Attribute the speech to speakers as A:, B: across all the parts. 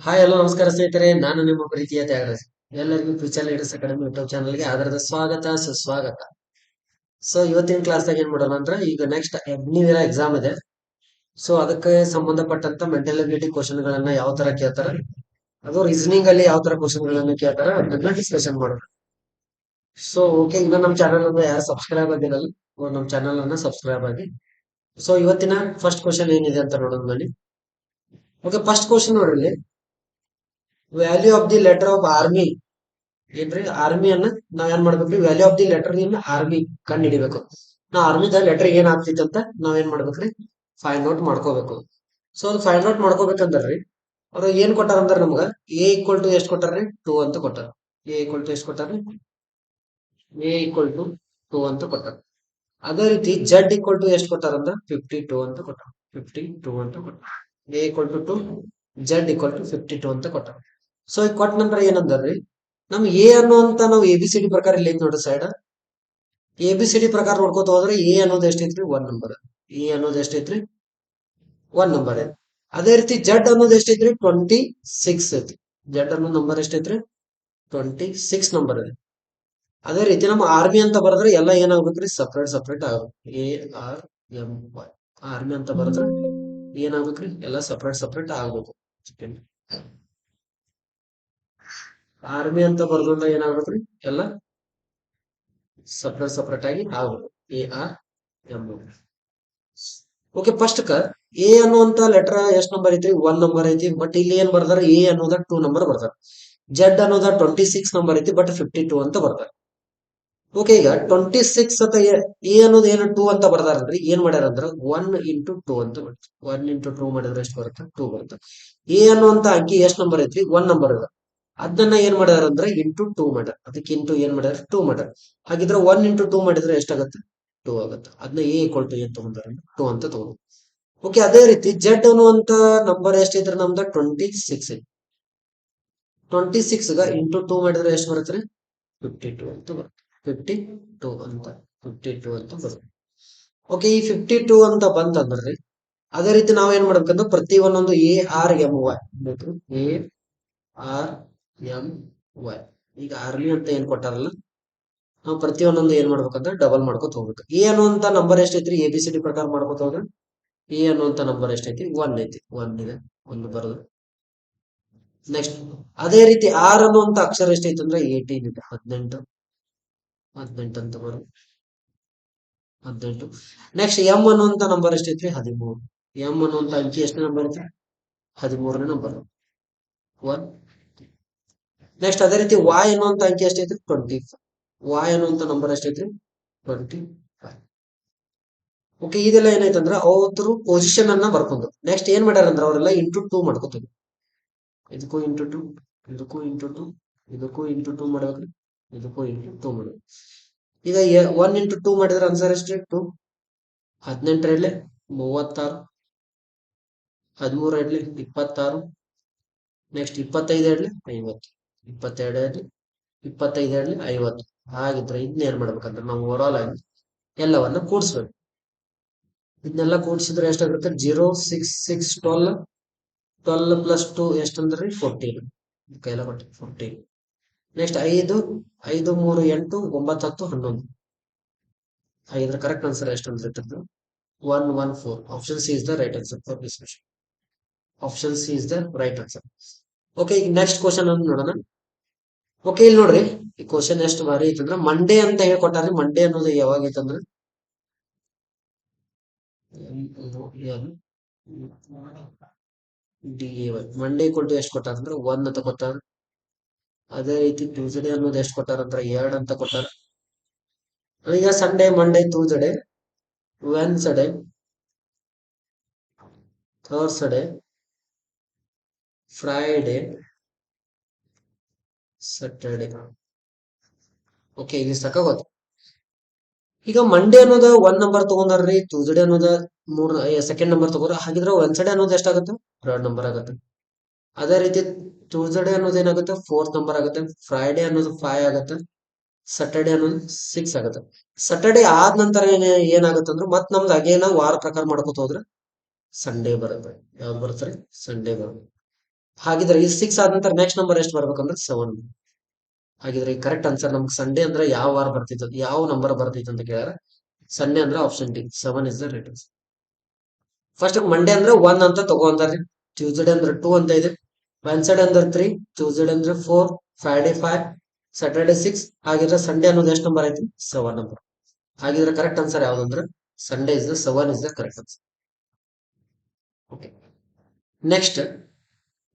A: Hi hello ನಮಸ್ಕಾರ ಸ್ನೇಹಿತರೆ, ನಾನು ನಿಮ್ಮ ಪ್ರೀತಿಯ ತ್ಯಾಗರಾಜ್. ಎಲ್ಲರಿಗೂ ಫ್ಯೂಚರ್ ಲೀಡರ್ಸ್ ಅಕಾಡೆಮಿ ಯೂಟ್ಯೂಬ್ ಚಾನಲ್ಗೆ ಆಧಾರದ ಸ್ವಾಗತ ಸುಸ್ವಾಗತ. ಸೊ ಇವತ್ತಿನ ಕ್ಲಾಸ್ದಾಗ ಏನ್ ಮಾಡೋಣ ಅಂದ್ರೆ, ಈಗ ನೆಕ್ಸ್ಟ್ ಅಗ್ನಿವೀರ ಎಕ್ಸಾಮ್ ಇದೆ. ಸೊ ಅದಕ್ಕೆ ಸಂಬಂಧಪಟ್ಟಂತ ಮೆಂಟಲ್ ಎಬಿಲಿಟಿ ಕ್ವಶನ್ ಗಳನ್ನ ಯಾವ ತರ ಕೇಳ್ತಾರ, ಅದು ರೀಸನಿಂಗ್ ಅಲ್ಲಿ ಯಾವ ತರ ಕ್ವಶನ್ ಗಳನ್ನ ಕೇಳ್ತಾರ ಅದನ್ನ ಡಿಸ್ಕಷನ್ ಮಾಡೋಣ. ಸೊ ಓಕೆ, ಇನ್ನು ನಮ್ಮ ಚಾನಲ್ ಅನ್ನು ಯಾರು ಸಬ್ಸ್ಕ್ರೈಬ್ ಆಗಿರಲ್ಲ, ನಮ್ಮ ಚಾನಲ್ ಅನ್ನ ಸಬ್ಸ್ಕ್ರೈಬ್ ಆಗಿ. ಸೊ ಇವತ್ತಿನ ಫಸ್ಟ್ ಕ್ವಶನ್ ಏನಿದೆ ಅಂತ ನೋಡೋಣ ಬನ್ನಿ. ಓಕೆ, ಫಸ್ಟ್ ಕ್ವಶನ್ ನೋಡ್ರಿ, value of the letter of army. ಏನ್ರಿ ಆರ್ಮಿ ಅನ್ನ ನಾವ್ ಏನ್ ಮಾಡ್ಬೇಕ್ರಿ, value of the letter in army ಕಂಡು ಹಿಡಿಬೇಕು. ನಾ ಆರ್ಮಿದ ಲೆಟರ್ ಏನ್ ಆಗ್ತೈತಿ ಅಂತ ನಾವ್ ಏನ್ ಮಾಡ್ಬೇಕ್ರಿ, ಫೈಂಡ್ ಔಟ್ ಮಾಡ್ಕೋಬೇಕು. ಸೊ ಅದು ಫೈಂಡ್ ಔಟ್ ಮಾಡ್ಕೋಬೇಕಂದ್ರಿ, ಅವ್ರು ಏನ್ ಕೊಟ್ಟಾರ ಅಂದ್ರ ನಮ್ಗ ಎ ಈಕ್ವಲ್ ಟು ಎಷ್ಟು ಕೊಟ್ಟಾರ್ರಿ, 2 ಅಂತ ಕೊಟ್ಟಾರ. ಎ ಈಕ್ವಲ್ ಟು ಎಷ್ಟು ಕೊಟ್ಟಾರ್ರಿ, ಎ ಈಕ್ವಲ್ ಟು 2 ಅಂತ ಕೊಟ್ಟಾರ. ಅದೇ ರೀತಿ ಜೆಡ್ ಈಕ್ವಲ್ ಟು ಎಷ್ಟು ಕೊಟ್ಟಾರ ಅಂದ್ರ 52 ಅಂತ ಕೊಟ್ಟಾರ. 52 ಅಂತ ಕೊಟ್ಟಾರ. A equal to 2, Z equal to 52 ಅಂತ ಕೊಟ್ಟಾರ. ಸೊ ಈಗ ಕೊಟ್ಟ ನಂತರ ಏನಂದ್ರಿ, ನಮ್ ಎ ಅನ್ನುವಂತ ನಾವು ಎ ಬಿ ಸಿ ಡಿ ಪ್ರಕಾರ ಇಲ್ಲಿ ಐತಿ ನೋಡ್ರಿ side. A B C D ಪ್ರಕಾರ ನೋಡ್ಕೋತ ಹೋದ್ರೆ ಎ ಅನ್ನೋದು ಎಷ್ಟೈತ್ರಿ, 1 ನಂಬರ್. ಎ ಅನ್ನೋದು ಎಷ್ಟೈತ್ರಿ, 1 ನಂಬರ್ ಐತಿ. ಅದೇ ರೀತಿ ಜೆಡ್ ಅನ್ನೋದು ಎಷ್ಟೈತ್ರಿ, 26 ಐತಿ. ಜೆಡ್ ಅನ್ನೋ ನಂಬರ್ ಎಷ್ಟೈತ್ರಿ, 26 ನಂಬರ್ ಐತಿ. ಅದೇ ರೀತಿ ನಮ್ಮ ಆರ್ಮಿ ಅಂತ ಬರೆದ್ರೆ ಎಲ್ಲ ಏನಾಗ್ಬೇಕ್ರಿ, ಸಪ್ರೇಟ್ ಸಪ್ರೇಟ್ ಆಗ್ಬೇಕು. A R M Y army ಅಂತ ಬರೆದ್ರೆ ಏನಾಗ್ಬೇಕ್ರಿ, ಎಲ್ಲ ಸಪ್ರೇಟ್ ಸಪ್ರೇಟ್ ಆಗ್ಬೇಕು. ಆರ್ಮಿ ಅಂತ ಬರ್ದ್ರೆ ಏನಾಗ್ಬೇಕ್ರಿ, ಎಲ್ಲ ಸಪ್ರೇಟ್ ಸಪ್ರೇಟ್ ಆಗಿ ಆಗ್ಬೇಕು. A R M. Okay, first A ಅನ್ನುವಂತ ಲೆಟರ್ ಎಷ್ಟ್ ನಂಬರ್ ಐತಿ, 1 ನಂಬರ್ ಐತಿ. ಬಟ್ ಇಲ್ಲಿ ಏನ್ ಬರ್ದಾರ, ಎ ಅನ್ನೋದ 2 ನಂಬರ್ ಬರ್ದಾರ. ಜೆಡ್ ಅನ್ನೋದ 26 ನಂಬರ್ ಐತಿ, ಬಟ್ 52 ಅಂತ ಬರ್ದಾರ. ಓಕೆ, ಈಗ 26 ಅಂತ ಎ ಅನ್ನೋದು ಏನು 2 ಅಂತ ಬರ್ದಾರಲ್ರಿ, ಏನ್ ಮಾಡ್ಯಾರ ಅಂದ್ರ 1 ಇಂಟು 2 ಅಂತ ಬರುತ್ತೆ. 1 ಇಂಟು 2 ಮಾಡಿದ್ರೆ ಎಷ್ಟು ಬರುತ್ತೆ, 2 ಬರುತ್ತೆ. ಎ ಅನ್ನುವಂತ ಅಂಕಿ ಎಷ್ಟ್ ನಂಬರ್ ಐತ್ರಿ, 1 ನಂಬರ್ ಇದೆ. ಅದನ್ನ ಏನ್ ಮಾಡ್ಯಾರ ಅಂದ್ರೆ ಇಂಟು 2 ಮಾಡ್ಯಾರ. ಅದಕ್ಕೆ ಇಂಟು ಏನ್ ಮಾಡ್ಯಾರ, 2 ಮಾಡ್ಯಾರ. ಹಾಗಿದ್ರೆ 1 ಇಂಟು 2 ಮಾಡಿದ್ರೆ ಎಷ್ಟಾಗುತ್ತೆ, 2 ಆಗುತ್ತೆ. ಅದನ್ನ ಎ ಈಕ್ವಲ್ ಟು ಏನ್ ತಗೊಂಡಾರ, 2 ಅಂತ ತಗೊಂಡು. ಓಕೆ, ಅದೇ ರೀತಿ ಜೆಡ್ ಅನ್ನುವಂತ ನಂಬರ್ ಎಷ್ಟೈತ್ರಿ, ನಮ್ದು 26 ಐತಿ. 26 ಇಂಟು 2 ಮಾಡಿದ್ರೆ ಎಷ್ಟು ಬರುತ್ತೆ, 52 ಅಂತ ಬರುತ್ತೆ. 52 ಅಂತ 52 ಅಂತ ಬರುತ್ತೆ. ಓಕೆ, ಈ 52 ಅಂತ ಬಂತಂದ್ರಿ, ಅದೇ ರೀತಿ ನಾವ್ ಏನ್ ಮಾಡ್ಬೇಕಂದ್ರೆ ಪ್ರತಿ ಒಂದೊಂದು A R M Y, A R M Y. ಈಗ ಆರ್ಮಿ ಅಂತ ಏನ್ ಕೊಟ್ಟಾರಲ್ಲ, ನಾವು ಪ್ರತಿಯೊಂದೊಂದು ಏನ್ ಮಾಡ್ಬೇಕಂದ್ರೆ ಡಬಲ್ ಮಾಡ್ಕೊತ ಹೋಗ್ಬೇಕು. ಎ ಅನ್ನುವಂತ ನಂಬರ್ ಎಷ್ಟೈತ್ರಿ, ಎ ಬಿ ಸಿ ಡಿ ಪ್ರಕಾರ ಮಾಡ್ಕೊತ ಹೋದ್ರೆ ಎ ಅನ್ನುವಂತ ನಂಬರ್ ಎಷ್ಟೈತಿ, 1 ಐತಿ. 1 ಇದೆ, 1 ಬರೋದು. ನೆಕ್ಸ್ಟ್ ಅದೇ ರೀತಿ ಆರ್ ಅನ್ನುವಂತ ಅಕ್ಷರ ಎಷ್ಟೈತಿ ಅಂದ್ರೆ 18 ಇದೆ, 18. 18 ಅಂತ ಬರೋದು, 18. ನೆಕ್ಸ್ಟ್ ಎಂ ಅನ್ನುವಂತ ನಂಬರ್ ಎಷ್ಟೈತ್ರಿ, 13. ಎಂ ಅನ್ನುವಂತ ಅಂಕಿ ಎಷ್ಟು ನಂಬರ್ ಐತಿ, 13ನೇ ನಂಬರ್, 1. ನೆಕ್ಸ್ಟ್ ಅದೇ ರೀತಿ ವಾಯ್ ಅನ್ನುವಂತ ಅಂಕಿ ಎಷ್ಟೈತ್ರಿ, 25. ವಾಯ್ ಅನ್ನುವಂತ ನಂಬರ್ ಎಷ್ಟೈತ್ರಿ, 25. ಓಕೆ, ಇದೆಲ್ಲ ಏನಾಯ್ತಂದ್ರ ಅವ್ರು ಪೊಸಿಷನ್ ಅನ್ನ ಬರ್ಕೊಂಡು ನೆಕ್ಸ್ಟ್ ಏನ್ ಮಾಡ್ಯಾರ ಅಂದ್ರೆ ಅವರೆಲ್ಲ ಇಂಟು 2 ಮಾಡ್ಕೋತಾರೆ. ಇದಕ್ಕೂ ಇಂಟು 2, ಇದಕ್ಕೂ ಇಂಟು 2, ಇದಕ್ಕೂ ಇಂಟು 2 ಮಾಡ್ಬೇಕ್ರಿ, ಇದಕ್ಕೂ ಇಂಟು 2 ಮಾಡ್ಬೇಕು. ಈಗ 1 ಇಂಟು 2 ಮಾಡಿದ್ರೆ ಆನ್ಸರ್ ಎಷ್ಟು, 2. 18 36, 13 26, ನೆಕ್ಸ್ಟ್ 25 50, 22 25 50. ಹಾಗಿದ್ರೆ ಇದನ್ನ ಏನ್ ಮಾಡ್ಬೇಕಂದ್ರೆ ನಾವು ಓವರ್ ಆಲ್ ಆಗಿ ಎಲ್ಲವನ್ನ ಕೂಡಿಸ್ಬೇಕು. ಇದನ್ನೆಲ್ಲ ಕೂಡಿಸಿದ್ರೆ ಎಷ್ಟಾಗುತ್ತೆ, 0 6 6 12, 12 ಪ್ಲಸ್ 2 ಎಷ್ಟಂದ್ರಿ, 14. ಕೈಲ ಕೊಟ್ಟು 14. ನೆಕ್ಸ್ಟ್ 5 5 3 8 9 10 11. ಹಾಗಿದ್ರೆ ಕರೆಕ್ಟ್ ಆನ್ಸರ್ ಎಷ್ಟಂದ್ರೆ 114. Option C is the right answer for this question. Option C is the right answer. Okay, ಈಗ ನೆಕ್ಸ್ಟ್ ಕ್ವಶನ್ ಅನ್ನು ನೋಡೋಣ. ಓಕೆ, ಇಲ್ಲಿ ನೋಡ್ರಿ, ಈ ಕ್ವಶನ್ ಎಷ್ಟು ಬಾರಿ ಐತಂದ್ರ ಮಂಡೇ ಅಂತ ಹೇಳ್ಕೊಟ್ಟಾರ್ರಿ. ಮಂಡೇ ಅನ್ನೋದು ಯಾವಾಗ ಐತಂದ್ರ ಮಂಡೇ ಕೊಟ್ಟು ಎಷ್ಟು ಕೊಟ್ಟಾರ ಅಂದ್ರೆ 1 ಅಂತ ಕೊಟ್ಟಾರ. ಅದೇ ರೀತಿ ಟ್ಯೂಸ್ಡೇ ಅನ್ನೋದು ಎಷ್ಟು ಕೊಟ್ಟಾರ ಅಂದ್ರೆ 2 ಅಂತ ಕೊಟ್ಟಾರ. ಈಗ Sunday, Monday, Tuesday, Wednesday, Thursday, Friday, Saturday. Okay, ಇಲ್ಲಿ ಸಾಕಾಗೋದು. ಈಗ ಮಂಡೇ ಅನ್ನೋದ 1 ನಂಬರ್ ತಗೊಂಡಾರ್ರಿ, ಟ್ಯೂಸ್ಡೇ ಅನ್ನೋದ ಸೆಕೆಂಡ್ ನಂಬರ್ ತಗೋರ. ಹಾಗಿದ್ರೆ ವೆನ್ಸ್ಡೇ ಅನ್ನೋದು ಎಷ್ಟಾಗುತ್ತೆ, 3rd ನಂಬರ್ ಆಗುತ್ತೆ. ಅದೇ ರೀತಿ ಟ್ಯೂಸ್ಡೇ ಅನ್ನೋದು ಏನಾಗುತ್ತೆ, 4th ನಂಬರ್ ಆಗುತ್ತೆ. ಫ್ರೈಡೇ ಅನ್ನೋದು 5 ಆಗುತ್ತೆ. ಸ್ಯಾಟರ್ಡೇ ಅನ್ನೋದು 6 ಆಗುತ್ತೆ. ಸ್ಯಾಟರ್ಡೇ ಆದ ನಂತರ ಏನಾಗುತ್ತೆ ಅಂದ್ರೆ ಮತ್ ನಮ್ದು ಅಗೇನ ವಾರ ಪ್ರಕಾರ ಮಾಡ್ಕೊತ ಹೋದ್ರೆ ಸಂಡೇ ಬರುತ್ತೆ. ಯಾವ್ದು ಬರುತ್ತೆ, ಸಂಡೇ ಬರುತ್ತೆ. ಹಾಗಿದ್ರೆ ಈ 6 ಆದ ನಂತರ ನೆಕ್ಸ್ಟ್ ನಂಬರ್ ಎಷ್ಟು ಬರ್ಬೇಕಂದ್ರೆ 7. ಹಾಗಿದ್ರೆ ಈ ಕರೆಕ್ಟ್ ಆನ್ಸರ್ ನಮ್ಗೆ ಸಂಡೇ ಅಂದ್ರೆ ಯಾವ ವಾರ ಬರ್ತಿತ್ತು, ಯಾವ ನಂಬರ್ ಬರ್ತಿತ್ತು ಅಂತ ಕೇಳಿದ್ರೆ ಸಂಡೇ ಅಂದ್ರೆ option D 7 is the right answer. First Monday ಅಂದ್ರೆ 1 ಅಂತ ತಗೊಂತಾರ್ರಿ, ಟ್ಯೂಸ್ಡೇ ಅಂದ್ರೆ 2 ಅಂತ ಇದೆ, ವೆನ್ಸ್ಡೇ ಅಂದ್ರೆ 3, ಟ್ಯೂಸ್ಡೇ ಅಂದ್ರೆ 4, ಫ್ರೈಡೆ 5, ಸ್ಯಾಟರ್ಡೆ 6. ಹಾಗಿದ್ರೆ ಸಂಡೇ ಅನ್ನೋದು ಎಷ್ಟು ನಂಬರ್ ಐತಿ? 7 ನಂಬರ್. ಹಾಗಿದ್ರೆ ಕರೆಕ್ಟ್ ಆನ್ಸರ್ ಯಾವ್ದಂದ್ರೆ Sunday is the 7 is the correct answer. Okay, next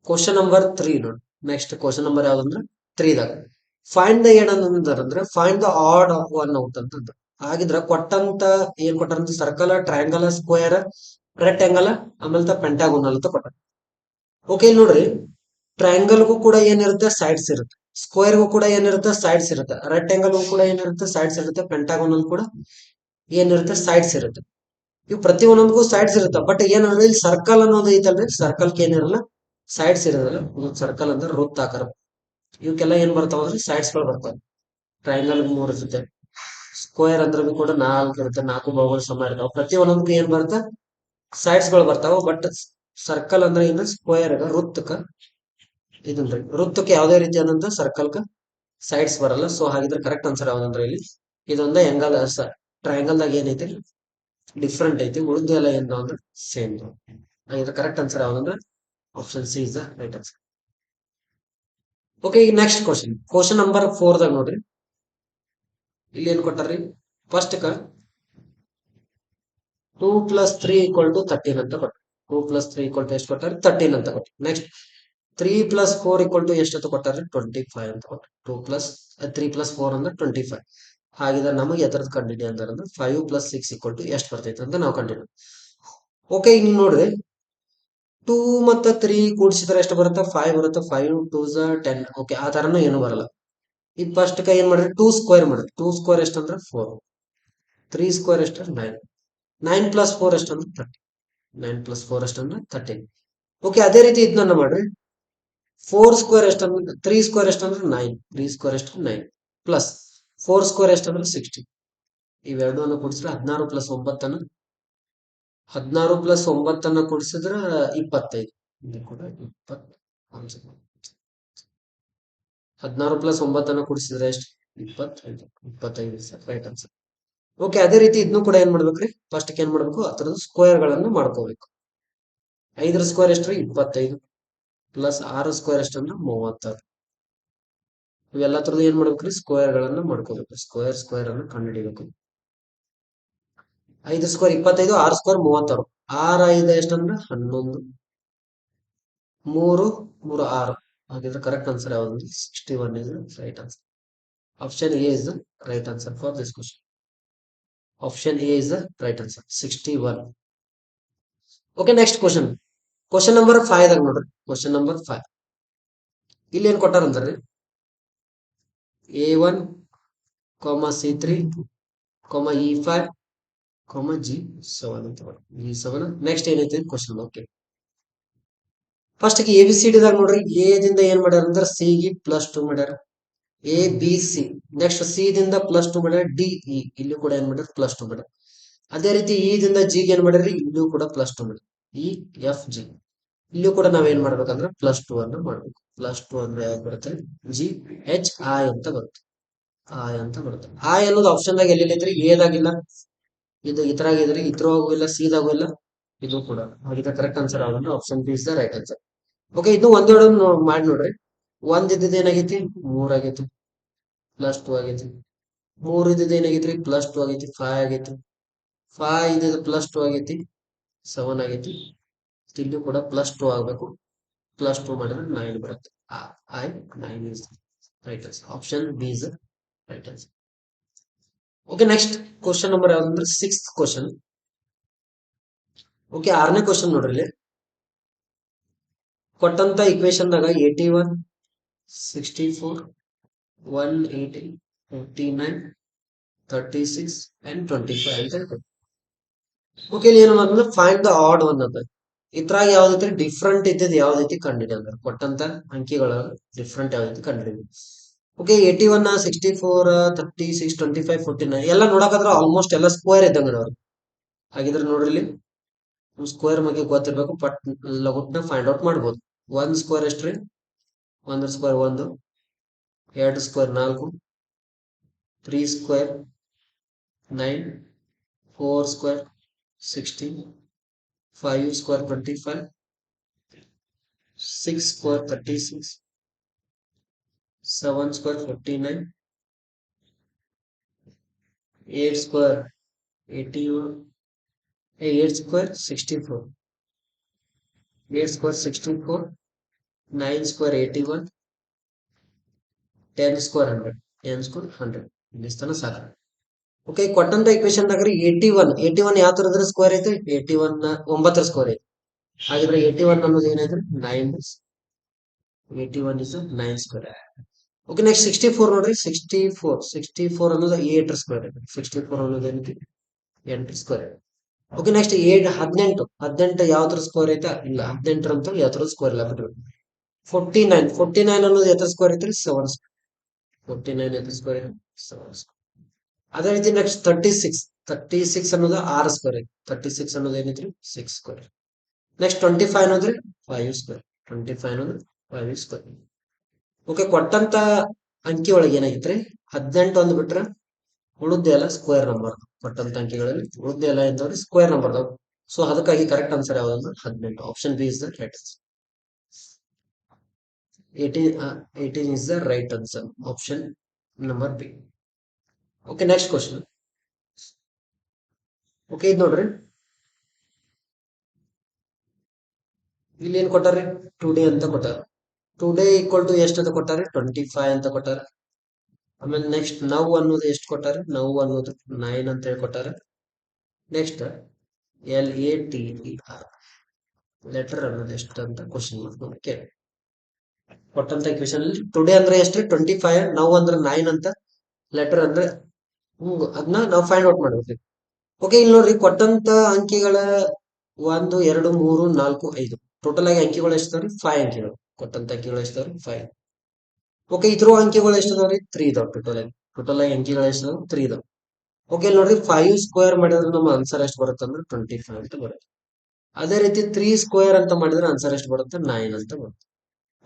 A: question number 3 ನೋಡಿ. ನೆಕ್ಸ್ಟ್ ಕ್ವಶನ್ ನಂಬರ್ ಯಾವ್ದಂದ್ರೆ 3 ದಾಗ ಫೈಂಡ್ ದ ಏನಂದ್ರೆ find the odd one out ಅಂತಂದ್ರೆ. ಹಾಗಿದ್ರ ಕೊಟ್ಟಂತ ಏನ್ ಕೊಟ್ಟಾರಂತ ಸರ್ಕಲ್, ಟ್ರಯಾಂಗಲ್, ಸ್ಕ್ವೇರ್, ರೆಕ್ಟಾಂಗಲ್, ಆಮೇಲೆ ಪೆಂಟಾಗೋನಲ್ ಅಂತ ಕೊಟ್ಟಾರ. ಓಕೆ, ಇಲ್ಲಿ ನೋಡ್ರಿ, ಟ್ರಯಾಂಗಲ್ಗೂ ಕೂಡ ಏನಿರುತ್ತೆ ಸೈಡ್ಸ್ ಇರುತ್ತೆ, ಸ್ಕ್ವೇರ್ಗೂ ಕೂಡ ಏನಿರುತ್ತೆ ಸೈಡ್ಸ್ ಇರುತ್ತೆ, ರೆಕ್ಟಾಂಗಲ್ಗೂ ಕೂಡ ಏನಿರುತ್ತೆ ಸೈಡ್ಸ್ ಇರುತ್ತೆ, ಪೆಂಟಾಗೋನಲ್ ಕೂಡ ಏನಿರುತ್ತೆ ಸೈಡ್ಸ್ ಇರುತ್ತೆ. ಇವು ಪ್ರತಿ ಒಂದೊಂದಕ್ಕೂ ಸೈಡ್ಸ್ ಇರುತ್ತೆ. ಬಟ್ ಏನಂದ್ರೆ ಇಲ್ಲಿ ಸರ್ಕಲ್ ಅನ್ನೋದು ಐತಲ್ರಿ, ಸರ್ಕಲ್ಗೆ ಏನಿರಲ್ಲ ಸೈಡ್ಸ್ ಇರೋದಿಲ್ಲ. ಸರ್ಕಲ್ ಅಂದ್ರೆ ವೃತ್ತಾಕಾರ. ಇವಕ್ಕೆಲ್ಲ ಏನ್ ಬರ್ತಾವ ಅಂದ್ರೆ ಸೈಡ್ಸ್ ಗಳು ಬರ್ತಾವೆ. ಟ್ರಯಾಂಗಲ್ 3 ಇರುತ್ತೆ, ಸ್ಕ್ವೇರ್ ಅಂದ್ರೆ ಕೂಡ 4 ಇರುತ್ತೆ, 4 ಭಾಗಗಳು ಸಮ ಇರ್ತಾವ. ಪ್ರತಿ ಒಂದೊಂದಕ್ಕೂ ಏನ್ ಬರುತ್ತೆ ಸೈಡ್ಸ್ ಗಳು ಬರ್ತಾವ. ಬಟ್ ಸರ್ಕಲ್ ಅಂದ್ರೆ ಏನು, ಸ್ಕ್ವೇರ್ ವೃತ್ತಕ್ಕ ಇದನ್ರಿ, ವೃತ್ತಕ್ಕೆ ಯಾವುದೇ ರೀತಿಯಾದಂತ ಸರ್ಕಲ್ ಸೈಡ್ಸ್ ಬರಲ್ಲ. ಸೊ ಹಾಗಿದ್ರೆ ಕರೆಕ್ಟ್ ಆನ್ಸರ್ ಯಾವ್ದಂದ್ರೆ ಇಲ್ಲಿ ಇದೊಂದ ಎಂಗಲ್ ಟ್ರಯಾಂಗಲ್ ದಾಗ ಏನೈತಿ ಡಿಫ್ರೆಂಟ್ ಐತಿ, ಉಳಿದ ಎಲ್ಲ ಏನು ಅಂದ್ರೆ ಸೇಮ್. ಹಾಗಿದ್ರೆ ಕರೆಕ್ಟ್ ಆನ್ಸರ್ ಯಾವ್ದಂದ್ರೆ option C is the right answer. Okay, ಈಗ ನೆಕ್ಸ್ಟ್ ಕ್ವಶನ್ ನಂಬರ್ 4 ದಾಗ ನೋಡ್ರಿ. ಇಲ್ಲಿ ಏನ್ ಕೊಟ್ಟಾರ್ರಿ, ಫಸ್ಟ್ 2 + 3 = 13 ಅಂತ ಕೊಟ್ಟ. 2 + 3 = ಎಷ್ಟು ಕೊಟ್ಟಾರೆ? 13 ಅಂತ ಕೊಟ್ಟ. ನೆಕ್ಸ್ಟ್ 3 + 4 = ಎಷ್ಟು ಅಂತ ಕೊಟ್ಟಾರೆ? 25 ಅಂತ ಕೊಟ್ಟ. 3 + 4 ಅಂದ್ರೆ 25. ಹಾಗಿದ್ರೆ ನಮಗೆ ಎದ್ರದ್ದು ಕಂಡಿಡಿ ಅಂದ್ರೆ 5 + 6 = ಎಷ್ಟು ಬರ್ತೈತೆ ಅಂತ ನಾವು ಕಂಡಿಡಿ. ಓಕೆ, ಈಗ ನೀವು ನೋಡ್ರಿ, 2 ಮತ್ತು 3 ಕೂಡಿಸಿದ್ರೆ ಎಷ್ಟು ಬರುತ್ತೆ? 5 ಬರುತ್ತೆ. 5 2 10. ಓಕೆ, ಆ ತರನು ಏನು ಬರಲ್ಲ. ಈಗ ಫಸ್ಟ್ ಏನ್ ಮಾಡ್ರಿ, 2 ಸ್ಕ್ವೇರ್ ಮಾಡ್ರಿ. 2 ಸ್ಕ್ವೇರ್ ಎಷ್ಟಂದ್ರೆ 4, 3 ಸ್ಕ್ವೇರ್ ಎಷ್ಟು? 9, 9 + 4 ಎಷ್ಟಂದ್ರೆ 30, 9 + 4 ಎಷ್ಟಂದ್ರೆ 13. ಓಕೆ, ಅದೇ ರೀತಿ ಇದನ್ನ ಮಾಡ್ರಿ, 4 ಸ್ಕ್ವೇರ್ ಎಷ್ಟಂದ್ರೆ 3 ಸ್ಕ್ವೇರ್ ಎಷ್ಟಂದ್ರೆ 9, 3 ಸ್ಕ್ವೇರ್ ಎಷ್ಟು? 9 ಪ್ಲಸ್ 4 ಸ್ಕ್ವೇರ್ ಎಷ್ಟಂದ್ರೆ 60. ಇವೆರಡನ್ನು ಕೂಡಿಸಿದ್ರೆ 16 + 9 16 + 9 ಕೂಡಿಸಿದ್ರೆ 25. ಇದು ಕೂಡ 20. 16 + 9 ಕೂಡಿಸಿದ್ರೆ ಎಷ್ಟು? 25. 25 ರೈಟ್ ಆನ್ಸರ್. ಓಕೆ, ಅದೇ ರೀತಿ ಇದನ್ನು ಕೂಡ ಏನ್ ಮಾಡ್ಬೇಕ್ರಿ, ಫಸ್ಟ್ ಏನ್ ಮಾಡ್ಬೇಕು, ಅದರದ ಸ್ಕ್ವೇರ್ ಗಳನ್ನು ಮಾಡ್ಕೋಬೇಕು. 5 ಸ್ಕ್ವೇರ್ ಎಷ್ಟ್ರಿ? 25 ಪ್ಲಸ್ 6 ಸ್ಕ್ವೇರ್ ಎಷ್ಟಂದ್ರೆ 36. ಇವೆಲ್ಲ ತರದ್ದು ಏನ್ ಮಾಡ್ಬೇಕ್ರಿ, ಸ್ಕ್ವೇರ್ ಗಳನ್ನ ಮಾಡ್ಕೋಬೇಕು. ಸ್ಕ್ವೇರ್ ಅನ್ನು ಕಂಡುಹಿಡಿಬೇಕು. 5 ಸ್ಕ್ವೇರ್ 25, 6 ಸ್ಕ್ವೇರ್ 36. 6 5 ಎಷ್ಟಂದ್ರೆ 11, 3 3 6. ಹಾಗಿದ್ರೆ ಕರೆಕ್ಟ್ ಆನ್ಸರ್ ಯಾವ್ದು? 61 is right answer. Option A is right answer for this question. Option A is right answer 61. Okay, next question number 5 ದಾಗ ನೋಡ್ರಿ. ಕ್ವಶನ್ ನಂಬರ್ 5 ಇಲ್ಲಿ ಏನ್ ಕೊಟ್ಟಾರ ಅಂದ್ರಿ, A1, C3, E5, G7 ಅಂತ ಬರ್ತದೆ. G7 ನೆಕ್ಸ್ಟ್ ಏನೈತಿ ಕ್ವಶನ್. ಓಕೆ, ಫಸ್ಟ್ ABCD ದಾಗ ನೋಡ್ರಿ, ಎ ದಿಂದ ಏನ್ ಮಾಡ್ಯಾರ ಅಂದ್ರೆ ಸಿ ಗೆ +2 ಮಾಡ್ಯಾರ, ABC. ನೆಕ್ಸ್ಟ್ ಸಿ ದಿಂದ +2 ಮಾಡ್ಯಾರ, DE ಇಲ್ಲಿ ಕೂಡ ಏನ್ ಮಾಡ್ಯಾರ +2 ಮಾಡ್ಯಾರ. ಅದೇ ರೀತಿ ಇ ದಿಂದ ಜಿ ಗೆ ಏನ್ ಮಾಡ್ಯಾರ, ಇಲ್ಲೂ ಕೂಡ +2 ಮಾಡ್ಯಾರ. EFG ಇಲ್ಲೂ ಕೂಡ ನಾವೇನ್ ಮಾಡ್ಬೇಕಂದ್ರೆ +2 ಅನ್ನು ಮಾಡ್ಬೇಕು. +2 ಅಂದ್ರೆ ಯಾವ್ದು ಬರುತ್ತೆ? GHI ಅಂತ ಬರುತ್ತೆ. ಐ ಅಂತ ಬರುತ್ತೆ. ಐ ಅನ್ನೋದು ಆಪ್ಷನ್ ದಾಗ ಎಲ್ಲಿ ಐತ್ರಿ? ಎ ದಾಗಿಲ್ಲ, ಇದು ಇದ್ರಾಗ ಇದ್ರಿ, ಇದ್ರಾಗೂ ಇಲ್ಲ, ಸಿ ದಾಗೂ ಇಲ್ಲ, ಇದು ಕೂಡ. ಹಾಗಿದ್ರೆ ಕರೆಕ್ಟ್ ಆನ್ಸರ್ ಯಾವ್ದಂದ್ರೆ option B is the right answer. Okay, ಇದು ಒಂದೊಡೆ ಮಾಡಿ ನೋಡ್ರಿ. 1 ಇದ್ದಿದ್ದು ಏನಾಗೈತಿ? 3 ಆಗೈತಿ, +2 ಆಗೈತಿ. 3 ಇದ್ದಿದ್ದು ಏನಾಗೈತ್ರಿ? +2 ಆಗೈತಿ, 5 ಆಗೈತಿ. 5 ಇದ್ದಿದ್ದು +2 ಆಗೈತಿ, 7 ಆಗೈತಿ. ಇಲ್ಲಿ ಕೂಡ +2 ಆಗ್ಬೇಕು. +2 ಮಾಡಿದ್ರೆ 9 ಬರುತ್ತೆ. I 9 is right answer. Option B is right answer. Okay, next question number ಯಾವ್ದಂದ್ರೆ 6th ಕ್ವಶನ್. ಓಕೆ, 6ನೇ ಕ್ವಶನ್ ನೋಡ್ರಿ. ಇಲ್ಲಿ ಕೊಟ್ಟಂತ ಇಕ್ವೇಶನ್ ದಾಗ 81, 64, 180, 59, 36 and 25 ಅಂತ ಹೇಳ್ತಾರೆ. ಓಕೆ, ಇಲ್ಲಿ ಏನು ಅಂದ್ರೆ ಫೈಂಡ್ ದ ಆಡ್ ಒನ್ ಅಂತ. ಇದ್ರಾಗ ಯಾವ್ದೈತಿ ಡಿಫ್ರೆಂಟ್ ಇದ್ದಿದ್ದು ಯಾವ್ದೈತಿ ಕಂಡಿಡಿ ಅಂದ್ರೆ ಕೊಟ್ಟಂತ ಅಂಕಿಗಳ ಡಿಫ್ರೆಂಟ್ ಯಾವ್ದೈತಿ ಕಂಡಿಡಿ. ಓಕೆ, 81, 64, 36, 25, 49 ಎಲ್ಲ ನೋಡಕಾದ್ರ ಆಲ್ಮೋಸ್ಟ್ ಎಲ್ಲ ಸ್ಕ್ವೇರ್ ಇದ್ದಂಗ ಅವ್ರು. ಹಾಗಿದ್ರೆ ನೋಡ್ರಿ, ಇಲ್ಲಿ ಸ್ಕ್ವೇರ್ ಬಗ್ಗೆ ಗೊತ್ತಿರ್ಬೇಕು, ಬಟ್ ಲಗುಟ್ನ ಫೈಂಡ್ ಔಟ್ ಮಾಡ್ಬೋದು. 1 ಸ್ಕ್ವೇರ್ ಎಷ್ಟ್ರಿ? 1 square 1, 2 square 4, 3 square 9, 4 square 16, 5 square 25, 6 square 36, 7 square 59, 8 square 81, 8 square 64, 8 square 64, 9 square 81, 10 square 100, 10 square 100. ಇಲ್ಲಿ ತನ ಸಾಕು. ಓಕೆ, ಕೊಟ್ಟಂತ ಇಕ್ವೇಶನ್ ದಾಗ 81 ಯಾವ ತರ ಇದ್ರೆ ಸ್ಕ್ವೇರ್ ಐತೆ? 81 9 ಸ್ಕ್ವೇರ್ ಐತೆ. ಹಾಗಿದ್ರೆ 81 ಅನ್ನೋದು ಏನೈತ್ರಿ? 9. 81 is 9 ಸ್ಕ್ವೇರ್. ಓಕೆ, ನೆಕ್ಸ್ಟ್ 64 ನೋಡ್ರಿ. 64 ಅನ್ನೋದು 8 ಸ್ಕ್ವೇರ್ ಐತೆ. 64 ಅನ್ನೋದು ಏನೈತಿ? 8 ಸ್ಕ್ವೇರ್. ಓಕೆ, ನೆಕ್ಸ್ಟ್ 18 ಯಾವ್ದ್ರ ಸ್ಕ್ವೇರ್ ಐತೆ? ಇಲ್ಲ, 18 ಅಂತ ಯಾವ್ದ್ರ ಸ್ಕ್ವೇರ್ ಇಲ್ಲ ಬಿಟ್ರು. 49 ಅನ್ನೋದು ಎത്ര ಸ್ಕ್ವೇರ್ ಐತ್ರಿ? 7 ಸ್ಕ್ವೇರ್. 49 ಎത്ര ಸ್ಕ್ವೇರ್ ಐತೆ? 7 ಸ್ಕ್ವೇರ್. ಅದೇ ರೀತಿ ನೆಕ್ಸ್ಟ್ 36 ಅನ್ನೋದು 6 ಸ್ಕ್ವೇರ್ ಐತಿ. 36 ಅನ್ನೋದು ಏನೈತ್ರಿ? 6 ಸ್ಕ್ವೇರ್. Next 25 ಅನ್ನೋದ್ರಿ 5 square. 25 ಅನ್ನೋದು 5 ಸ್ಕ್ವೇರ್. ಓಕೆ, ಕೊಟ್ಟಂತ ಅಂಕಿ ಒಳಗೆ ಏನಾಗಿತ್ರಿ? 18 ಒಂದು ಬಿಟ್ರೆ ಉಳಿದ ಎಲ್ಲ ಸ್ಕ್ವೇರ್ ನಂಬರ್. ಕೊಟ್ಟಂತ ಅಂಕಿಗಳಲ್ಲಿ ಉಳಿದ ಎಲ್ಲ ಎಂತವ್ರಿ? Square number. ಸೊ ಅದಕ್ಕಾಗಿ ಕರೆಕ್ಟ್ ಆನ್ಸರ್ ಯಾವ್ದಂದ್ರೆ 18. Option B is the right answer. 18 is the right answer. Option number B. Okay, next question. Okay, ಇದು ನೋಡ್ರಿ. ಇಲ್ಲಿ ಏನ್ ಕೊಟ್ಟಾರೆ? ಟುಡೇ ಅಂತ ಕೊಟ್ಟಾರೆ. ಟುಡೇ ಈಕ್ವಲ್ ಟು ಎಷ್ಟು ಅಂತ ಕೊಟ್ಟಾರೆ? 25 ಅಂತ ಕೊಟ್ಟಾರೆ. ಆಮೇಲೆ ನೆಕ್ಸ್ಟ್ ನೌ ಅನ್ನೋದು ಎಷ್ಟು ಕೊಟ್ಟಾರೆ? ನೌ ಅನ್ನೋದು 9 ಅಂತ ಹೇಳಿ ಕೊಟ್ಟಾರೆ. ನೆಕ್ಸ್ಟ್ LATER ಲೆಟರ್ ಅನ್ನೋದು ಎಷ್ಟು ಅಂತ ಕ್ವಶನ್ ಮಾಡ್ಕೊಂಡು ಕೊಟ್ಟಂತ ಇಕ್ವೇಶನ್ ಅಲ್ಲಿ ಟುಡೇ ಅಂದ್ರೆ ಎಷ್ಟು? 25, ನೌ ಅಂದ್ರೆ 9 ಅಂತ, ಲೆಟರ್ ಅಂದ್ರೆ ಅದನ್ನ ನಾವು ಫೈಂಡ್ ಔಟ್ ಮಾಡ್ಬೇಕು. ಓಕೆ, ಇಲ್ಲಿ ನೋಡ್ರಿ ಕೊಟ್ಟಂತ ಅಂಕಿಗಳ 1 2 3 4 5 ಟೋಟಲ್ ಆಗಿ ಅಂಕಿಗಳು ಎಷ್ಟಾವ್ರಿ? 5 ಅಂಕಿಗಳು. ಕೊಟ್ಟಂತ ಅಂಕಿಗಳು ಎಷ್ಟಾವ್ರಿ? 5. ಓಕೆ, ಇದ್ರ ಅಂಕಿಗಳು ಎಷ್ಟಾವ್ರಿ? 3 ಇದಾವ್. ಟೋಟಲ್ ಆಗಿ ಅಂಕಿಗಳು ಎಷ್ಟಾವ್? 3 ಇದಾವ್. ಓಕೆ, ಇಲ್ಲಿ ನೋಡ್ರಿ 5 ಸ್ಕ್ವೇರ್ ಮಾಡಿದ್ರೆ ನಮ್ಮ ಆನ್ಸರ್ ಎಷ್ಟು ಬರುತ್ತೆ ಅಂದ್ರೆ 25 ಅಂತ ಬರುತ್ತೆ. ಅದೇ ರೀತಿ 3 ಸ್ಕ್ವೇರ್ ಅಂತ ಮಾಡಿದ್ರೆ ಆನ್ಸರ್ ಎಷ್ಟು ಬರುತ್ತೆ? 9 ಅಂತ ಬರುತ್ತೆ.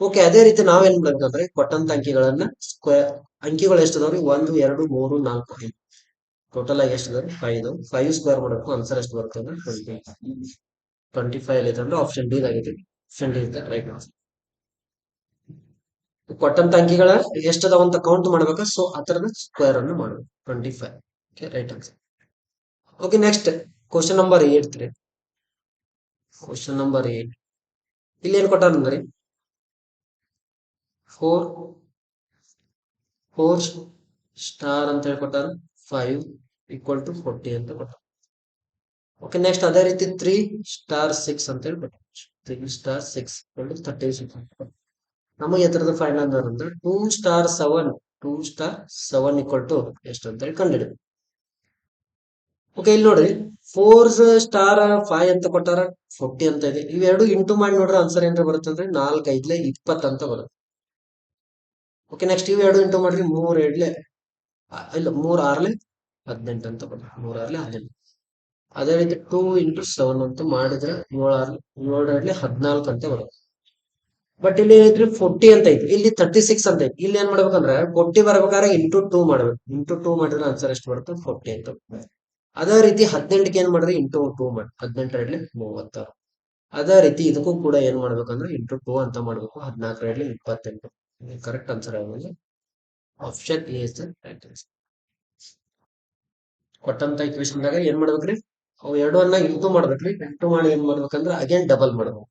A: ಓಕೆ, ಅದೇ ರೀತಿ ನಾವೇನ್ ಮಾಡ್ಬೇಕಂದ್ರೆ ಕೊಟ್ಟಂತ ಅಂಕಿಗಳನ್ನ ಅಂಕಿಗಳು ಎಷ್ಟಿದಾವ್ರಿ? 1 2 3 4 5 ಟೋಟಲ್ ಆಗಿ ಎಷ್ಟಿದಾವ್ರಿ? 5 ಇದಾವ್. 5 ಸ್ಕ್ವೇರ್ ಮಾಡಬೇಕು, ಆನ್ಸರ್ ಎಷ್ಟು ಬರುತ್ತೆ ಅಂದ್ರೆ 25 ಅಲ್ಲಿ ಅಂದ್ರೆ ಆಪ್ಷನ್ ಡಿ ಆಗಿದೆ. Option D is right answer. ಕೊಟ್ಟಂತ ಅಂಕಿಗಳ ಎಷ್ಟದಾವ ಅಂತ ಕೌಂಟ್ ಮಾಡ್ಬೇಕಾ? ಸೊ ಆ ತರದ ಸ್ಕ್ವೇರ್ ಅನ್ನು ಮಾಡಬೇಕು. 25. Okay, right answer. Okay, next question number 8 ರೀ. ಕ್ವಶನ್ ನಂಬರ್ 8 ಇಲ್ಲಿ ಏನ್ ಕೊಟ್ಟಾರ ಅಂದ್ರೆ 4 ಸ್ಟಾರ್ ಅಂತ ಹೇಳ್ಕೊಟ್ಟಾರ. 5 ಈಕ್ವಲ್ ಟು 40 ಅಂತ ಕೊಟ್ಟಾರ. ಓಕೆ, ನೆಕ್ಸ್ಟ್ ಅದೇ ರೀತಿ 3 ಸ್ಟಾರ್ 6 ಅಂತ ಹೇಳ್ಕೊಟ್ಟಾರ. 3 ಸ್ಟಾರ್ 6 36 ಅಂತ. ನಮಗೆ ಎತ್ತರದ ಫೈಂಡ್ ಅಂದ್ರೆ 2 ಸ್ಟಾರ್ 7 ಈಕ್ವಲ್ ಟು ಎಷ್ಟು ಅಂತ ಹೇಳಿ ಕಂಡಿಡಿ. ಓಕೆ, ಇಲ್ಲಿ ನೋಡ್ರಿ 4 ಸ್ಟಾರ್ 5 ಅಂತ ಕೊಟ್ಟಾರ, 40 ಅಂತ ಇದೆ. ಇವೆರಡು ಇಂಟು ಮಾಡಿ ನೋಡ್ರಿ ಆನ್ಸರ್ ಏನ್ರ ಬರುತ್ತೆ ಅಂದ್ರೆ 4 5 20 ಅಂತ ಬರುತ್ತೆ. ಓಕೆ, ನೆಕ್ಸ್ಟ್ ಇವೆರಡು ಇಂಟು ಮಾಡ್ರಿ 3 2 ಇಲ್ಲ 3 6 18 ಅಂತ ಬರುತ್ತೆ. 3 6 18. ಅದೇ ರೀತಿ 2 ಇಂಟು 7 ಅಂತ ಮಾಡಿದ್ರೆ 7 2 14 ಅಂತ ಬರುತ್ತೆ. ಬಟ್ ಇಲ್ಲಿ ಏನೈತ್ರಿ 40 ಅಂತ ಐತಿ, ಇಲ್ಲಿ 36 ಅಂತ ಐತಿ. ಇಲ್ಲಿ ಏನ್ ಮಾಡ್ಬೇಕಂದ್ರೆ 40 ಬರ್ಬೇಕಾದ್ರೆ ಇಂಟು 2 ಮಾಡ್ಬೇಕು. ಇಂಟು 2 ಮಾಡಿದ್ರೆ ಆನ್ಸರ್ ಎಷ್ಟು ಬರುತ್ತೆ? 40 ಅಂತ. ಅದೇ ರೀತಿ 18ಗೆ ಏನ್ ಮಾಡ್ರಿ? ಇಂಟು 2 ಮಾಡಿ. 18 2 36. ಅದೇ ರೀತಿ ಇದಕ್ಕೂ ಕೂಡ ಏನ್ ಮಾಡ್ಬೇಕಂದ್ರೆ ಇಂಟು 2 ಅಂತ ಮಾಡ್ಬೇಕು. 14 2 28. ಕರೆಕ್ಟ್ ಆನ್ಸರ್ ಆಗೋದು option A is the right answer. ಕೊಟ್ಟಂತ ಇಕ್ವೇಶನ್ ದಾಗ ಏನ್ ಮಾಡ್ಬೇಕ್ರಿ? ಅವು ಎರಡನ್ನ ಇಂಟು ಮಾಡ್ಬೇಕ್ರಿ. ಇಂಟು ಮಾಡಿ ಏನ್ ಮಾಡ್ಬೇಕಂದ್ರೆ ಅಗೇನ್ ಡಬಲ್ ಮಾಡ್ಬೇಕು.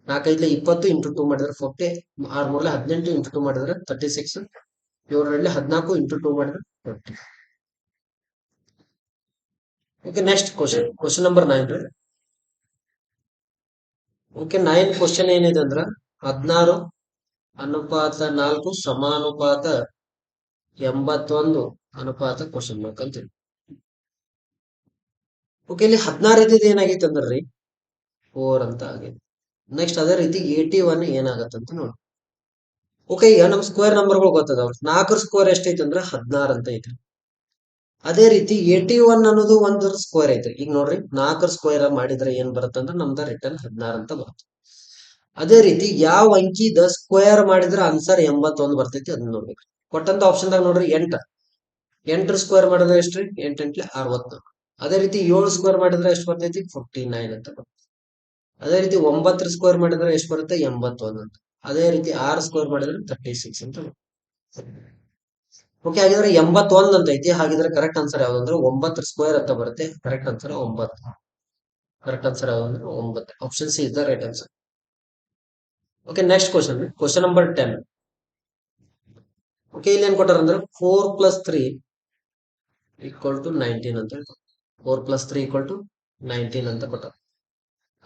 A: 4 5 20 ಇಂಟು 2 ಮಾಡಿದ್ರೆ 40, 6 3 18 ಇಂಟು 2 ಮಾಡಿದ್ರೆ 36, 7 2 14 ಇಂಟು 2 ಮಾಡಿದ್ರೆ 20. ಓಕೆ, ನೆಕ್ಸ್ಟ್ ಕ್ವಶನ್ ನಂಬರ್ 9 ರೀ. ಓಕೆ, 9 ಕ್ವಶನ್ ಏನಿದೆ ಅಂದ್ರ 16 ಅನುಪಾತ 4 ಸಮಾನುಪಾತ 81 ಅನುಪಾತ ಕ್ವಶನ್ ಮಾರ್ಕ್ ಅಂತ ಹೇಳಿ. ಓಕೆ, ಇಲ್ಲಿ 16 ಇದ್ದಿದ್ದು ಏನಾಗೈತೆ ಅಂದ್ರಿ 4 ಅಂತ ಆಗೈತೆ. ನೆಕ್ಸ್ಟ್ ಅದೇ ರೀತಿ 81 ಏನಾಗತ್ತಂತ ನೋಡಿ. ಓಕೆ, ಈಗ ನಮ್ ಸ್ಕ್ವೇರ್ ನಂಬರ್ಗಳು ಗೊತ್ತದಾವ. 4 ಸ್ಕ್ವೇರ್ ಎಷ್ಟೈತೆ ಅಂದ್ರೆ 16 ಅಂತ ಐತ್ರಿ. ಅದೇ ರೀತಿ 81 ಅನ್ನೋದು ಒಂದು ಸ್ಕ್ವೇರ್ ಐತ್ರಿ. ಈಗ ನೋಡ್ರಿ 4 ಸ್ಕ್ವೇರ್ ಮಾಡಿದ್ರೆ ಏನ್ ಬರುತ್ತೆ ಅಂದ್ರೆ ನಮ್ದ ರಿಟರ್ನ್ 16 ಅಂತ ಬರುತ್ತೆ. ಅದೇ ರೀತಿ ಯಾವ ಅಂಕಿದ ಸ್ಕ್ವೇರ್ ಮಾಡಿದ್ರೆ ಆನ್ಸರ್ 81 ಬರ್ತೈತಿ ಅದನ್ನ ನೋಡ್ಬೇಕು. ಕೊಟ್ಟಂತ ಆಪ್ಷನ್ದಾಗ ನೋಡ್ರಿ 8. 8 ಸ್ಕ್ವೇರ್ ಮಾಡಿದ್ರೆ ಎಷ್ಟ್ರಿ? 8 ಎಂಟ್ಲೆ 60. ಅದೇ ರೀತಿ 7 ಸ್ಕ್ವೇರ್ ಮಾಡಿದ್ರೆ ಎಷ್ಟು ಬರ್ತೈತಿ? 49 ಅಂತ ಬರ್ತೈತಿ. ಅದೇ ರೀತಿ 9 ಸ್ಕ್ವೇರ್ ಮಾಡಿದ್ರೆ ಎಷ್ಟು ಬರುತ್ತೆ? 81 ಅಂತ. ಅದೇ ರೀತಿ 6 ಸ್ಕ್ವೇರ್ ಮಾಡಿದ್ರೆ 36 ಅಂತ ಬರುತ್ತೆ. ಓಕೆ, ಹಾಗಿದ್ರೆ 81 ಅಂತ ಐತಿ. ಹಾಗಿದ್ರೆ ಕರೆಕ್ಟ್ ಆನ್ಸರ್ ಯಾವ್ದಂದ್ರೆ 9 ಸ್ಕ್ವೇರ್ ಅಂತ ಬರುತ್ತೆ. Correct answer 9. ಕರೆಕ್ಟ್ ಆನ್ಸರ್ ಯಾವ್ದಂದ್ರೆ 9. Option C is the right answer. Okay, next question, question number 10. Okay, ಇಲ್ಲಿ ಏನ್ ಕೊಟ್ಟಾರ ಅಂದ್ರೆ 4 + 3 = 19 ಅಂತ ಹೇಳ್ತಾರೆ. 4 + 3 = 19 ಅಂತ ಕೊಟ್ಟಾರ.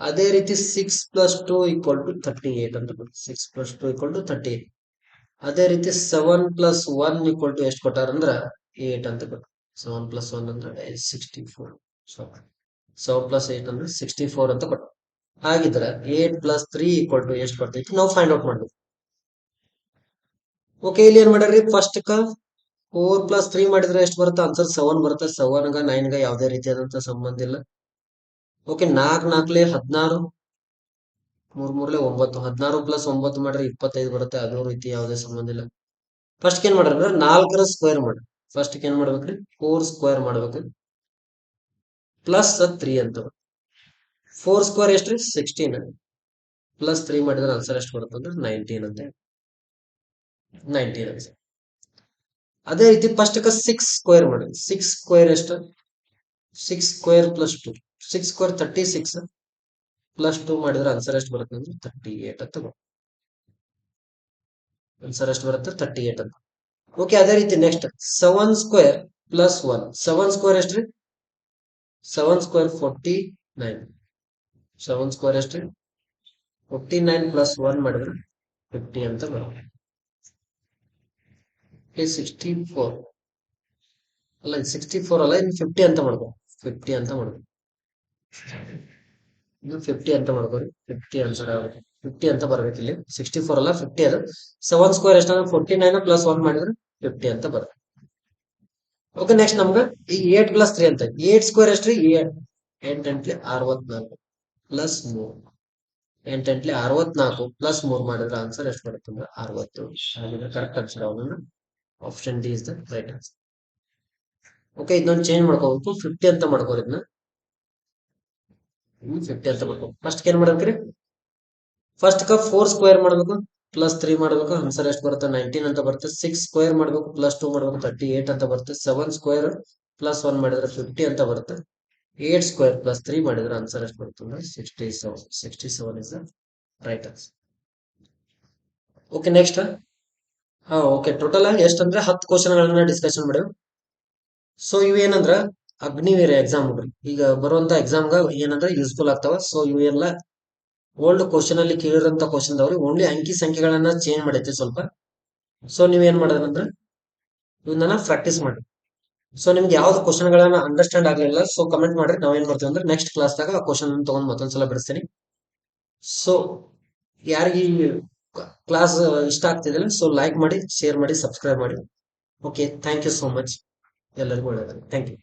A: ಅದೇ ರೀತಿ 6 + 2 = 38 ಅಂತ ಕೊಟ್ಟಾರ. 6 + 2 = 38. ಅದೇ ರೀತಿ 7 + 1 = ಎಷ್ಟು ಕೊಟ್ಟಾರ ಅಂದ್ರ 8 ಅಂತ ಕೊಟ್ಟಾರ. 7 + 1 ಅಂದ್ರೆ 64. 7 + 8 ಅಂದ್ರೆ 64 ಅಂತ ಕೊಟ್ಟಾರ. ಹಾಗಿದ್ರೆ 8 + 3 = ಎಷ್ಟು ಬರ್ತೈತಿ ನಾವು ಫೈಂಡ್ ಔಟ್ ಮಾಡ್ಬೇಕು. ಓಕೆ, ಇಲ್ಲಿ ಏನ್ ಮಾಡ್ಯಾರ್ರಿ? ಫಸ್ಟ್ 4 + 3 ಮಾಡಿದ್ರೆ ಎಷ್ಟು ಬರುತ್ತೆ? ಆನ್ಸರ್ 7 ಬರುತ್ತೆ. 7 ಗ 9 ಗ ಯಾವುದೇ ರೀತಿಯಾದಂತ ಸಂಬಂಧ ಇಲ್ಲ. ಓಕೆ, 4 4 16, 3 3 9. 16 + 9 ಮಾಡಿದ್ರೆ 25 ಬರುತ್ತೆ. ಅದೇ ರೀತಿ ಯಾವುದೇ ಸಂಬಂಧ ಇಲ್ಲ. ಫಸ್ಟ್ ಏನ್ ಮಾಡ್ರಿ? 4ರ ಸ್ಕ್ವೇರ್ ಮಾಡ್ರಿ. ಫಸ್ಟ್ ಏನ್ ಮಾಡ್ಬೇಕ್ರಿ? 4 ಸ್ಕ್ವೇರ್ ಮಾಡ್ಬೇಕ್ರಿ ಪ್ಲಸ್ 3 ಅಂತ. 4 ಸ್ಕ್ವೇರ್ ಎಷ್ಟ್ರಿ? 16 ಪ್ಲಸ್ 3 ಮಾಡಿದ್ರೆ ಆನ್ಸರ್ ಎಷ್ಟು ಬರುತ್ತೆ ಅಂದ್ರೆ 19 ಅಂತ. 19 ಆನ್ಸರ್. ಅದೇ ರೀತಿ ಫಸ್ಟ್ 6 ಸ್ಕ್ವೇರ್ ಮಾಡಿ. 6 ಸ್ಕ್ವೇರ್ ಎಷ್ಟು? 6 ಸ್ಕ್ವೇರ್ ಪ್ಲಸ್ 2. 6 ಸ್ಕ್ವೇರ್ 36 ಪ್ಲಸ್ 2 ಮಾಡಿದ್ರೆ ಆನ್ಸರ್ ಎಷ್ಟು ಬರುತ್ತೆ ಅಂದ್ರೆ 38 ಅಂತ ಬರುತ್ತೆ. ಆನ್ಸರ್ ಎಷ್ಟು ಬರುತ್ತೆ? 38 ಅಂತ. ಓಕೆ, ಅದೇ ರೀತಿ ನೆಕ್ಸ್ಟ್ 7 ಸ್ಕ್ವೇರ್ ಪ್ಲಸ್ 1. 7 ಸ್ಕ್ವೇರ್ ಎಷ್ಟ್ರಿ? 7 ಸ್ಕ್ವೇರ್ 49. 7 ಸ್ಕ್ವೇರ್ ಎಷ್ಟ್ರಿ? 49 ಪ್ಲಸ್ 1 ಮಾಡಿದ್ರೆ 50 ಅಂತ ಬರುತ್ತೆ. 64 ಅಲ್ಲ, 64 ಅಲ್ಲ, ಇನ್ನು 50 ಅಂತ ಮಾಡ್ಬೋದು. 50 ಅಂತ ಮಾಡ್ಬೋದು. ಇನ್ನು 50 ಅಂತ ಮಾಡ್ಬೋದು. 50 ಆನ್ಸರ್ ಆಗುತ್ತೆ. 50 ಅಂತ ಬರ್ಬೇಕು ಇಲ್ಲಿ. 64 ಅಲ್ಲ, 50 ಅದು. 7 ಸ್ಕ್ವೇರ್ ಎಷ್ಟಂದ್ರೆ 49 ಪ್ಲಸ್ 1 ಮಾಡಿದ್ರೆ 50 ಅಂತ ಬರುತ್ತೆ. ಓಕೆ, ನೆಕ್ಸ್ಟ್ ನಮ್ಗೆ ಈ 8 + 3 ಅಂತ. 8 ಸ್ಕ್ವೇರ್ ಎಷ್ಟ್ರಿ? 8 ಎಂಟ್ಲಿ 64 ಪ್ಲಸ್ 3. 8 ಎಂಟ್ಲಿ 64 ಪ್ಲಸ್ 3 ಮಾಡಿದ್ರೆ ಆನ್ಸರ್ ಎಷ್ಟು ಬರುತ್ತೆ ಅಂದ್ರೆ 60. ಹಾಗಿದ್ರೆ ಕರೆಕ್ಟ್ ಆನ್ಸರ್ ಯಾವ್ದಂದ್ರೆ option D is the right answer. Okay, ಇದನ್ನ ಚೇಂಜ್ ಮಾಡ್ಕೋಬೇಕು. 50 ಅಂತ ಮಾಡ್ಕೋರಿ ಇದನ್ನ. 50 ಅಂತ ಮಾಡ್ಕೋಬೇಕು. ಫಸ್ಟ್ ಏನ್ ಮಾಡ್ಬೇಕ್ರಿ? ಫಸ್ಟ್ 4 ಸ್ಕ್ವೇರ್ ಮಾಡ್ಬೇಕು ಪ್ಲಸ್ 3 ಮಾಡ್ಬೇಕು. ಆನ್ಸರ್ ಎಷ್ಟು ಬರುತ್ತೆ? 19 ಅಂತ ಬರುತ್ತೆ. 6 ಸ್ಕ್ವೇರ್ ಮಾಡ್ಬೇಕು ಪ್ಲಸ್ 2 ಮಾಡ್ಬೇಕು 38 ಅಂತ ಬರುತ್ತೆ. 7 ಸ್ಕ್ವೇರ್ ಪ್ಲಸ್ 1 ಮಾಡಿದ್ರೆ 50 ಅಂತ ಬರುತ್ತೆ. 8 ಸ್ಕ್ವೇರ್ ಪ್ಲಸ್ 3 ಮಾಡಿದ್ರೆ ಆನ್ಸರ್ ಎಷ್ಟು ಬರುತ್ತೆ ಅಂದ್ರೆ 67. 67 is the right answer. Okay, next okay, total ಆಗಿ ಎಷ್ಟಂದ್ರೆ 10 ಕ್ವಶನ್ ಗಳನ್ನ ಡಿಸ್ಕಷನ್ ಮಾಡಿವ್. ಸೊ ಇವೇನಂದ್ರ ಅಗ್ನಿವೀರ ಎಕ್ಸಾಮ್ ಈಗ ಬರುವಂತ ಎಕ್ಸಾಮ್ಗ ಏನಂದ್ರೆ ಯೂಸ್ಫುಲ್ ಆಗ್ತಾವ. ಸೊ ಇವೆಲ್ಲ ಓಲ್ಡ್ ಕ್ವಶನ್ ಅಲ್ಲಿ ಕೇಳಿರೋಂತ ಕ್ವಶನ್ ದವ್ರಿ ಓನ್ಲಿ ಅಂಕಿ ಸಂಖ್ಯೆಗಳನ್ನ ಚೇಂಜ್ ಮಾಡೈತೆ ಸ್ವಲ್ಪ. ಸೊ ನೀವೇನ್ ಮಾಡೋದಂದ್ರೆ ಇವನ್ನ ಪ್ರಾಕ್ಟೀಸ್ ಮಾಡಿ. ಸೊ ನಿಮ್ಗೆ ಯಾವ್ದು ಕ್ವಶನ್ ಗಳನ್ನ ಅಂಡರ್ಸ್ಟ್ಯಾಂಡ್ ಆಗ್ಲಿಲ್ಲ ಸೊ ಕಮೆಂಟ್ ಮಾಡ್ರಿ. ನಾವೇನ್ ಮಾಡ್ತೀವಿ ಅಂದ್ರೆ ನೆಕ್ಸ್ಟ್ ಕ್ಲಾಸ್ ದಾಗ ಆ ಕ್ವಶನ್ ತಗೊಂಡ್ ಮತ್ತೊಂದ್ಸಲ ಬಿಡಿಸ್ತೀನಿ. ಸೊ ಯಾರಿಗೆ ಕ್ಲಾಸ್ ಇಷ್ಟ ಆಗ್ತಿದಿಲ್ಲ ಸೊ ಲೈಕ್ ಮಾಡಿ, ಶೇರ್ ಮಾಡಿ, ಸಬ್ಸ್ಕ್ರೈಬ್ ಮಾಡಿ. Okay, thank you so much. ಎಲ್ಲರಿಗೂ ಒಳ್ಳೆಯದಾಗಲಿ. Thank you.